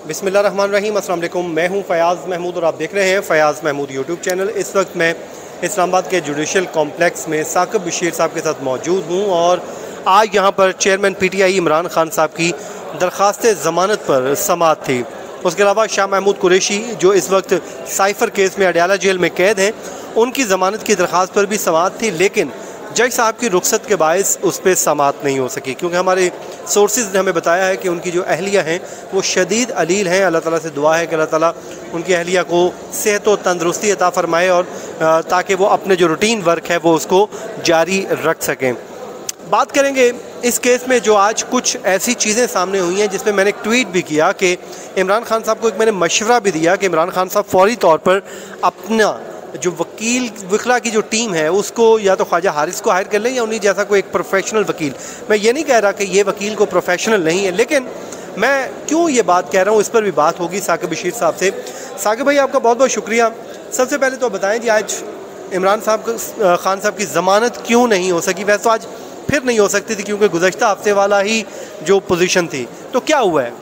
बिस्मिल्लाहिर्रहमानिर्रहीम। अस्सलाम वालेकुम। मैं हूं फ़याज़ महमूद और आप देख रहे हैं फ़याज़ महमूद यूट्यूब चैनल। इस वक्त मैं इस्लामाबाद के जुडिशल कॉम्प्लेक्स में साकिब बशीर साहब के साथ मौजूद हूं और आज यहां पर चेयरमैन PTI इमरान खान साहब की दरख्वास्त ज़मानत पर समाअत थी। उसके अलावा शाह महमूद कुरैशी जो इस वक्त साइफ़र केस में अडयाला जेल में कैद हैं, उनकी ज़मानत की दरख्वास्त पर भी समाअत थी, लेकिन जज साहब की रुखसत के बायस उस पर समाअत नहीं हो सकी, क्योंकि हमारे सोर्सेज ने हमें बताया है कि उनकी जो अहलिया हैं वो शदीद अलील हैं। अल्लाह ताला से दुआ है कि अल्लाह ताला उनकी अहलिया को सेहत व तंदरुस्ती अता फ़रमाए और ताकि वो अपने जो रूटीन वर्क है वो उसको जारी रख सकें। बात करेंगे इस केस में जो आज कुछ ऐसी चीज़ें सामने हुई हैं जिसमें मैंने एक ट्वीट भी किया कि इमरान खान साहब को एक मैंने मशवरा भी दिया कि इमरान खान साहब फ़ौरी तौर पर अपना जो वकील वकला की जो टीम है उसको या तो ख्वाजा हारिस को हायर कर लें या उन्हीं जैसा कोई एक प्रोफेशनल वकील। मैं ये नहीं कह रहा कि ये वकील को प्रोफेशनल नहीं है, लेकिन मैं क्यों ये बात कह रहा हूँ इस पर भी बात होगी साकिब बशीर साहब से। साकिब भाई, आपका बहुत बहुत शुक्रिया। सबसे पहले तो बताएं कि आज इमरान साहब खान साहब की ज़मानत क्यों नहीं हो सकी? वैसे तो आज फिर नहीं हो सकती थी क्योंकि गुज़श्ता हफ्ते वाला ही जो पोजीशन थी, तो क्या हुआ है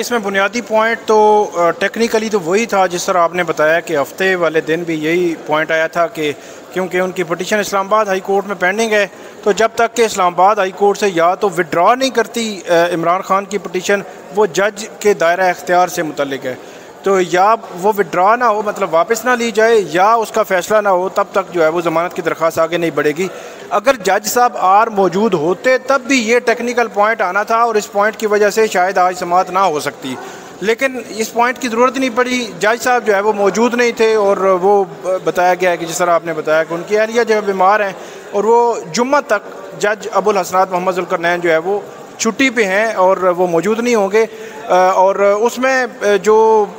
इसमें? बुनियादी पॉइंट तो टेक्निकली तो वही था जिस तरह आपने बताया कि हफ्ते वाले दिन भी यही पॉइंट आया था कि क्योंकि उनकी पिटीशन इस्लामाबाद हाई कोर्ट में पेंडिंग है, तो जब तक कि इस्लामाबाद हाई कोर्ट से या तो विड्रॉ नहीं करती इमरान खान की पिटीशन, वो जज के दायरा इख्तियार से मुतल्लिक है, तो या वो विड्रॉ ना हो, मतलब वापस ना ली जाए, या उसका फ़ैसला ना हो, तब तक जो है वो ज़मानत की दरख्वास्त आगे नहीं बढ़ेगी। अगर जज साहब आर मौजूद होते तब भी ये टेक्निकल पॉइंट आना था और इस पॉइंट की वजह से शायद आज समाअत ना हो सकती, लेकिन इस पॉइंट की ज़रूरत नहीं पड़ी। जज साहब जो है वो मौजूद नहीं थे और वो बताया गया है कि जिस तरह आपने बताया कि उनकी अहलिया जो है बीमार हैं और वो जुम्मा तक जज अबुल हसनात मोहम्मद ज़ुल्करनैन जो है वो छुट्टी पे हैं और वो मौजूद नहीं होंगे। और उसमें जो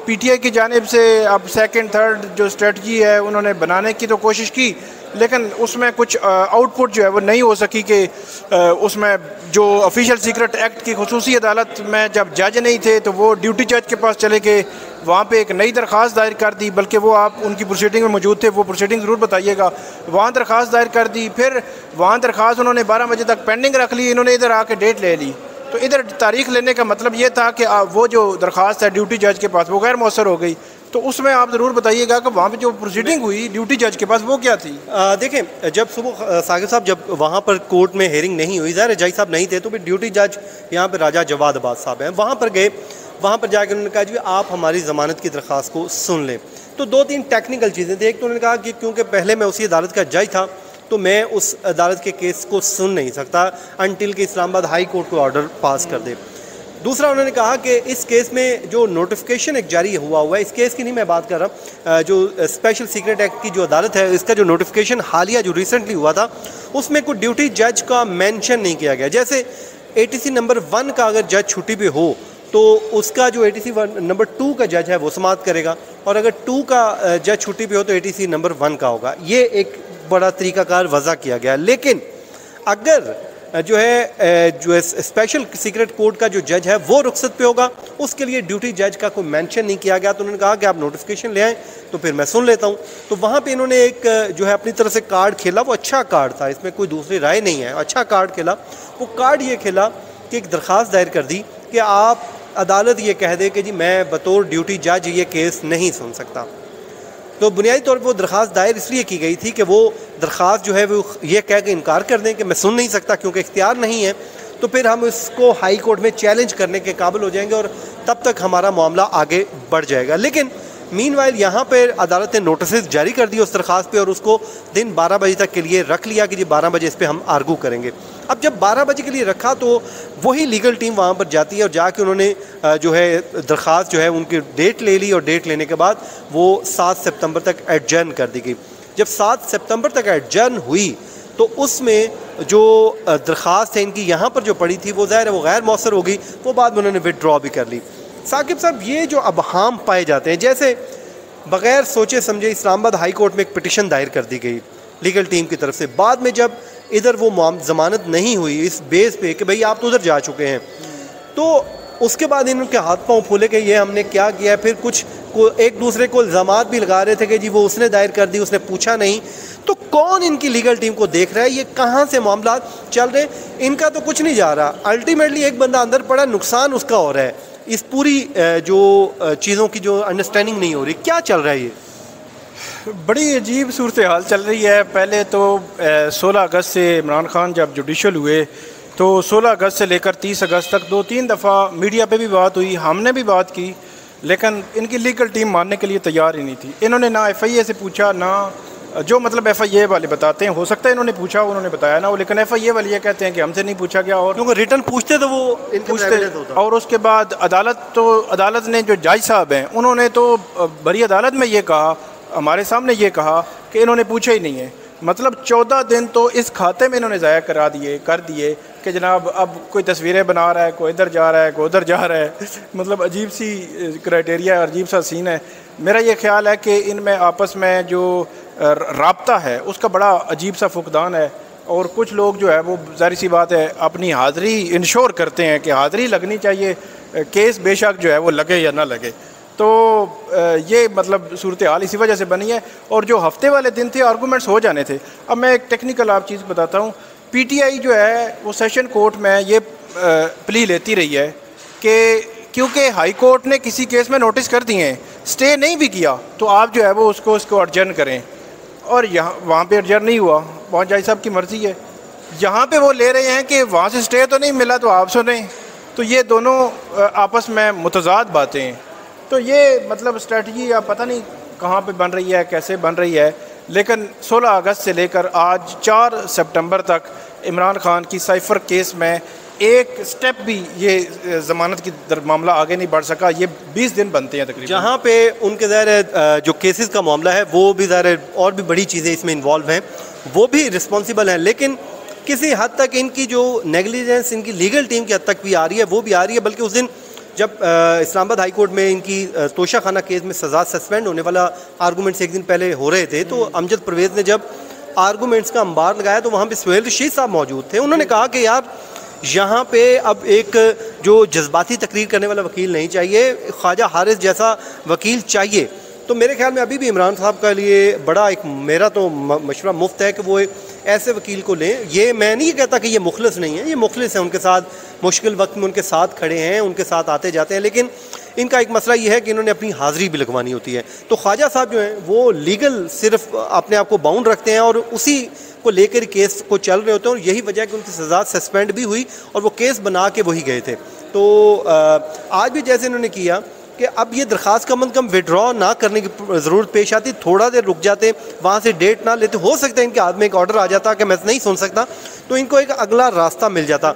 PTI की जानिब से अब सेकंड थर्ड जो स्ट्रेटजी है उन्होंने बनाने की तो कोशिश की, लेकिन उसमें कुछ आउटपुट जो है वो नहीं हो सकी कि उसमें जो ऑफिशियल सीक्रेट एक्ट की खुसूसी अदालत में जब जज नहीं थे तो वो ड्यूटी जज के पास चले गए, वहाँ पे एक नई दरख्वास्त दायर कर दी, बल्कि वो आप उनकी प्रोसीडिंग में मौजूद थे, वो प्रोसीडिंग ज़रूर बताइएगा। वहाँ दरख्वास्त दायर कर दी, फिर वहाँ दरख्वास्त उन्होंने 12 बजे तक पेंडिंग रख ली, इन्होंने इधर आके डेट ले ली। तो इधर तारीख लेने का मतलब ये था कि वो जो दरख्वास्त है ड्यूटी जज के पास वो गैर मौसर हो गई, तो उसमें आप ज़रूर बताइएगा कि वहाँ पे जो प्रोसीडिंग हुई ड्यूटी जज के पास वो क्या थी। देखें, जब सुबह साकिब साहब जब वहाँ पर कोर्ट में हेयरिंग नहीं हुई, ज़ाहिर जज साहब नहीं थे, तो फिर ड्यूटी जज यहाँ पर राजा जवाद अब्बास साहब हैं, वहाँ पर गए। वहाँ पर जाकर उन्होंने कहा जी आप हमारी ज़मानत की दरख्वास्त को सुन लें। तो 2-3 टेक्निकल चीज़ें थी। एक तो उन्होंने कहा कि क्योंकि पहले मैं उसी अदालत का जज था तो मैं उस अदालत के केस को सुन नहीं सकता अनटिल कि इस्लामाबाद हाई कोर्ट को ऑर्डर पास कर दे। दूसरा उन्होंने कहा कि इस केस में जो नोटिफिकेशन एक जारी हुआ है, इस केस की नहीं मैं बात कर रहा, जो स्पेशल सीक्रेट एक्ट की जो अदालत है इसका जो नोटिफिकेशन हालिया जो रिसेंटली हुआ था उसमें कोई ड्यूटी जज का मेंशन नहीं किया गया। जैसे ATC नंबर 1 का अगर जज छुट्टी पे हो तो उसका जो ATC नंबर 2 का जज है वो समाअत करेगा, और अगर 2 का जज छुट्टी पे हो तो ATC नंबर 1 का होगा। ये एक बड़ा तरीकाकार वज़ा किया गया। लेकिन अगर जो है स्पेशल सीक्रेट कोर्ट का जो जज है वो रुखसत पे होगा, उसके लिए ड्यूटी जज का कोई मेंशन नहीं किया गया। तो उन्होंने कहा कि आप नोटिफिकेशन ले आएँ तो फिर मैं सुन लेता हूँ। तो वहाँ पे इन्होंने एक जो है अपनी तरफ से कार्ड खेला, वो अच्छा कार्ड था, इसमें कोई दूसरी राय नहीं है, अच्छा कार्ड खेला। वो कार्ड ये खेला कि एक दरख्वास्त दायर कर दी कि आप अदालत ये कह दे कि जी मैं बतौर ड्यूटी जज ये केस नहीं सुन सकता। तो बुनियादी तौर पर वो दरख्वास्त दायर इसलिए की गई थी कि वो दरख्वास्त जो है वो ये कह के इनकार कर दें कि मैं सुन नहीं सकता क्योंकि इख्तियार नहीं है, तो फिर हम इसको हाई कोर्ट में चैलेंज करने के काबिल हो जाएंगे और तब तक हमारा मामला आगे बढ़ जाएगा। लेकिन मीनवाइल यहाँ पर अदालत ने नोटिस जारी कर दी उस दरख्वास्त पे और उसको दिन 12 बजे तक के लिए रख लिया कि जी 12 बजे इस पर हम आर्गू करेंगे। अब जब 12 बजे के लिए रखा तो वही लीगल टीम वहाँ पर जाती है और जाके उन्होंने जो है दरख्वास्त जो है उनकी डेट ले ली और डेट लेने के बाद वो 7 सितंबर तक एडजर्न कर दी गई। जब 7 सितंबर तक एडजर्न हुई तो उसमें जो दरख्वास्त है इनकी यहाँ पर जो पड़ी थी वो ज़ाहिर है वो गैर मौसर हो गई, वो बाद में उन्होंने विड्रॉ भी कर ली। साकिब साहब, ये जो अबहाम पाए जाते हैं, जैसे बग़ैर सोचे समझे इस्लामाबाद हाई कोर्ट में एक पिटीशन दायर कर दी गई लीगल टीम की तरफ से, बाद में जब इधर वो ज़मानत नहीं हुई इस बेस पे कि भाई आप तो उधर जा चुके हैं, तो उसके बाद इनके हाथ पाँव फूले कि ये हमने क्या किया है। फिर कुछ एक दूसरे को इल्ज़ामात भी लगा रहे थे कि जी वो उसने दायर कर दी, उसने पूछा नहीं। तो कौन इनकी लीगल टीम को देख रहा है, ये कहाँ से मामला चल रहे, इनका तो कुछ नहीं जा रहा। अल्टीमेटली एक बंदा अंदर पड़ा, नुकसान उसका हो रहा है। इस पूरी जो चीज़ों की जो अंडरस्टैंडिंग नहीं हो रही, क्या चल रहा है ये? बड़ी अजीब सूरत हाल चल रही है। पहले तो 16 अगस्त से इमरान खान जब जुडिशल हुए तो 16 अगस्त से लेकर 30 अगस्त तक 2-3 दफ़ा मीडिया पे भी बात हुई, हमने भी बात की, लेकिन इनकी लीगल टीम मानने के लिए तैयार ही नहीं थी। इन्होंने ना FIA से पूछा, ना जो मतलब FIA वाले बताते हैं, हो सकता है इन्होंने पूछा, उन्होंने बताया ना, लेकिन FIA वाले ये कहते हैं कि हमसे नहीं पूछा गया। और क्योंकि रिटर्न पूछते तो वो पूछते, और उसके बाद अदालत ने जो जज साहब हैं उन्होंने तो बड़ी अदालत में ये कहा, हमारे सामने ये कहा कि इन्होंने पूछा ही नहीं है। मतलब 14 दिन तो इस खाते में इन्होंने ज़ाया कर दिए कि जनाब अब कोई तस्वीरें बना रहा है, कोई इधर जा रहा है, कोई उधर जा रहा है। मतलब अजीब सी क्राइटेरिया, अजीब सा सीन है। मेरा ये ख्याल है कि इनमें आपस में जो राब्ता है उसका बड़ा अजीब सा फुकदान है, और कुछ लोग जो है वो ज़ाहिर सी बात है अपनी हाज़िरी इंश्योर करते हैं कि हाज़िरी लगनी चाहिए, केस बेशक जो है वो लगे या ना लगे। तो ये मतलब सूरत हाल इसी वजह से बनी है। और जो हफ्ते वाले दिन थे आर्गूमेंट्स हो जाने थे। अब मैं एक टेक्निकल आप चीज़ बताता हूँ। PTI जो है वो सेशन कोर्ट में ये प्ली लेती रही है कि क्योंकि हाई कोर्ट ने किसी केस में नोटिस कर दिए हैं, स्टे नहीं भी किया, तो आप जो है वो उसको अर्जन करें। और यहाँ वहाँ पे अर्जन नहीं हुआ, वहाँ जज साहब की मर्ज़ी है। यहाँ पे वो ले रहे हैं कि वहाँ से स्टे तो नहीं मिला तो आप सुने। तो ये दोनों आपस में मुतज़ाद बातें हैं। तो ये मतलब स्ट्रेटजी अब पता नहीं कहाँ पे बन रही है, कैसे बन रही है। लेकिन 16 अगस्त से लेकर आज 4 सितंबर तक इमरान खान की साइफ़र केस में एक स्टेप भी ये ज़मानत की मामला आगे नहीं बढ़ सका। ये 20 दिन बनते हैं तकरीबन। जहाँ पे उनके ज़ाहिर जो केसेस का मामला है वो भी ज़ाहिर और भी बड़ी चीज़ें इसमें इन्वॉल्व हैं, वो भी रिस्पॉन्सिबल हैं, लेकिन किसी हद तक इनकी जो नेगलिजेंस इनकी लीगल टीम की हद तक भी आ रही है, वो भी आ रही है। बल्कि उस दिन जब इस्लामाबाद हाई कोर्ट में इनकी तोशा खाना केस में सज़ा सस्पेंड होने वाला आर्गूमेंट्स एक दिन पहले हो रहे थे, तो अमजद परवेज़ ने जब आर्गूमेंट्स का अंबार लगाया तो वहाँ पे सुहेल रशीद साहब मौजूद थे। उन्होंने कहा कि यार यहाँ पे अब एक जो जज्बाती तकरीर करने वाला वकील नहीं चाहिए, ख्वाजा हारिस जैसा वकील चाहिए। तो मेरे ख्याल में अभी भी इमरान साहब के लिए बड़ा एक मेरा तो मशवरा मुफ्त है कि वो एक ऐसे वकील को लें। ये मैं नहीं कहता कि ये मुखलिस नहीं है, ये मुखलिस है, उनके साथ मुश्किल वक्त में उनके साथ खड़े हैं, उनके साथ आते जाते हैं, लेकिन इनका एक मसला ये है कि इन्होंने अपनी हाज़िरी भी लगवानी होती है। तो ख्वाजा साहब जो हैं वो लीगल सिर्फ अपने आप को बाउंड रखते हैं और उसी को लेकर केस को चल रहे होते हैं, और यही वजह है कि उनकी सज़ा सस्पेंड भी हुई और वो केस बना के वही गए थे। तो आज भी जैसे इन्होंने किया कि अब ये दरख्वास्त कम अज़ कम विड्रॉ ना करने की ज़रूरत पेश आती, थोड़ा देर रुक जाते, वहाँ से डेट ना लेते, हो सकता है इनके हाथ में एक ऑर्डर आ जाता कि मैं नहीं सुन सकता, तो इनको एक अगला रास्ता मिल जाता।